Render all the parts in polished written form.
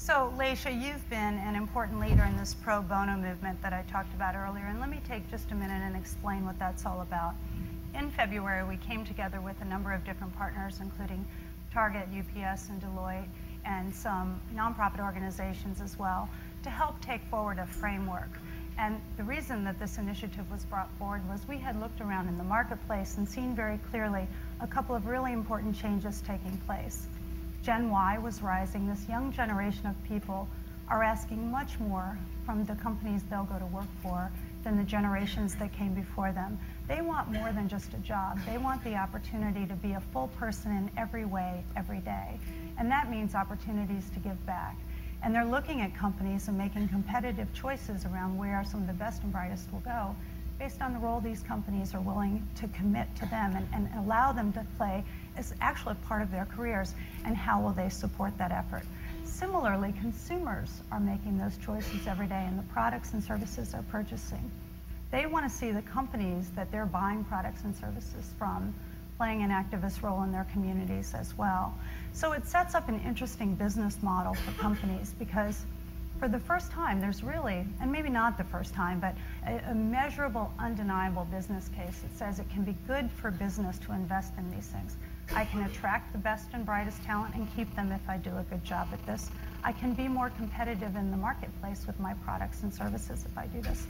So, Laysha, you've been an important leader in this pro bono movement that I talked about earlier, and let me take just a minute and explain what that's all about. In February, we came together with a number of different partners, including Target, UPS, and Deloitte, and some nonprofit organizations as well, to help take forward a framework. And the reason that this initiative was brought forward was we had looked around in the marketplace and seen very clearly a couple of really important changes taking place. Gen Y was rising. This young generation of people are asking much more from the companies they'll go to work for than the generations that came before them. They want more than just a job. They want the opportunity to be a full person in every way, every day. And that means opportunities to give back. And they're looking at companies and making competitive choices around where some of the best and brightest will go based on the role these companies are willing to commit to them and allow them to play as actually part of their careers, and how will they support that effort. Similarly, consumers are making those choices every day in the products and services they're purchasing. They want to see the companies that they're buying products and services from playing an activist role in their communities as well. So it sets up an interesting business model for companies, because for the first time, there's really, and maybe not the first time, but a measurable, undeniable business case that says it can be good for business to invest in these things. I can attract the best and brightest talent and keep them if I do a good job at this. I can be more competitive in the marketplace with my products and services if I do this.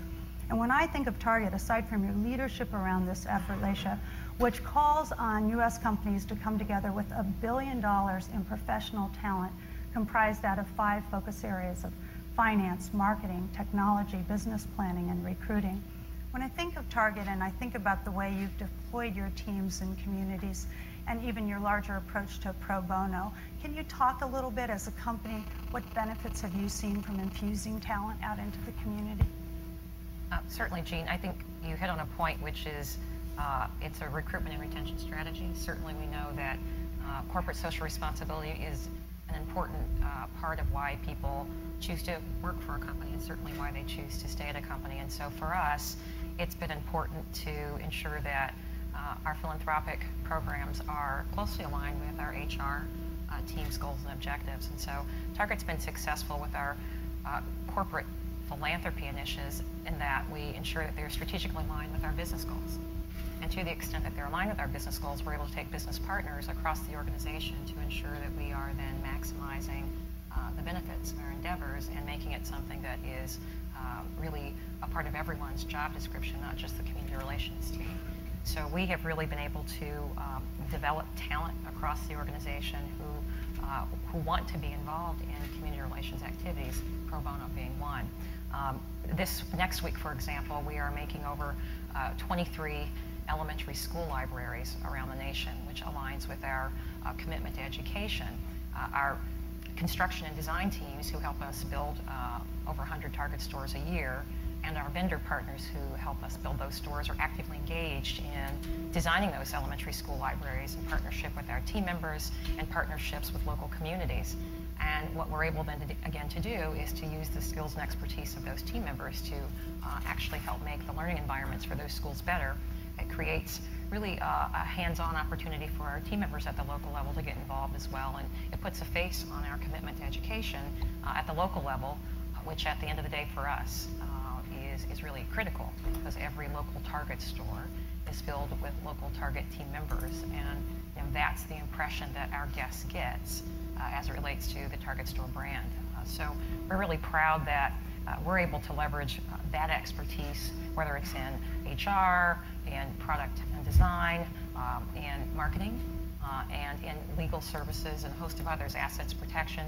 And when I think of Target, aside from your leadership around this effort, Laysha, which calls on U.S. companies to come together with $1 billion in professional talent comprised out of 5 focus areas of finance, marketing, technology, business planning, and recruiting. When I think of Target and I think about the way you've deployed your teams in communities and even your larger approach to pro bono, can you talk a little bit as a company, what benefits have you seen from infusing talent out into the community? Certainly, Jean. I think you hit on a point, which is it's a recruitment and retention strategy. Certainly we know that corporate social responsibility is an important part of why people choose to work for a company, and certainly why they choose to stay at a company. And so for us, it's been important to ensure that our philanthropic programs are closely aligned with our HR team's goals and objectives. And so Target's been successful with our corporate philanthropy initiatives in that we ensure that they're strategically aligned with our business goals. And to the extent that they're aligned with our business goals, we're able to take business partners across the organization to ensure that we are then maximizing the benefits of our endeavors and making it something that is really a part of everyone's job description, not just the community relations team. So we have really been able to develop talent across the organization who want to be involved in community relations activities, pro bono being one. This next week, for example, we are making over 23 elementary school libraries around the nation, which aligns with our commitment to education. Our construction and design teams who help us build over 100 Target stores a year, and our vendor partners who help us build those stores are actively engaged in designing those elementary school libraries in partnership with our team members and partnerships with local communities. And what we're able then to do is to use the skills and expertise of those team members to actually help make the learning environments for those schools better. It creates really a hands-on opportunity for our team members at the local level to get involved as well, and it puts a face on our commitment to education at the local level, which at the end of the day for us is really critical, because every local Target store is filled with local Target team members, and that's the impression that our guest gets as it relates to the Target store brand. So we're really proud that we're able to leverage that expertise, whether it's in HR, in product and design, and marketing, and in legal services and a host of others, assets protection,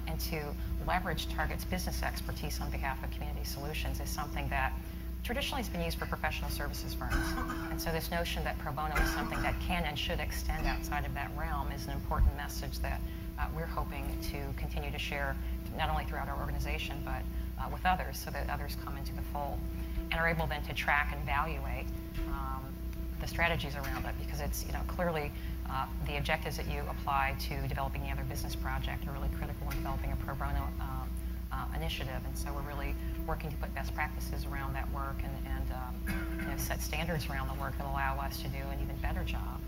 and to leverage Target's business expertise on behalf of community solutions is something that traditionally has been used for professional services firms. And so this notion that pro bono is something that can and should extend outside of that realm is an important message that we're hoping to continue to share, not only throughout our organization, but with others, so that others come into the fold and are able then to track and evaluate the strategies around it, because it's clearly the objectives that you apply to developing the other business project are really critical in developing a pro bono initiative. And so we're really working to put best practices around that work and set standards around the work that allow us to do an even better job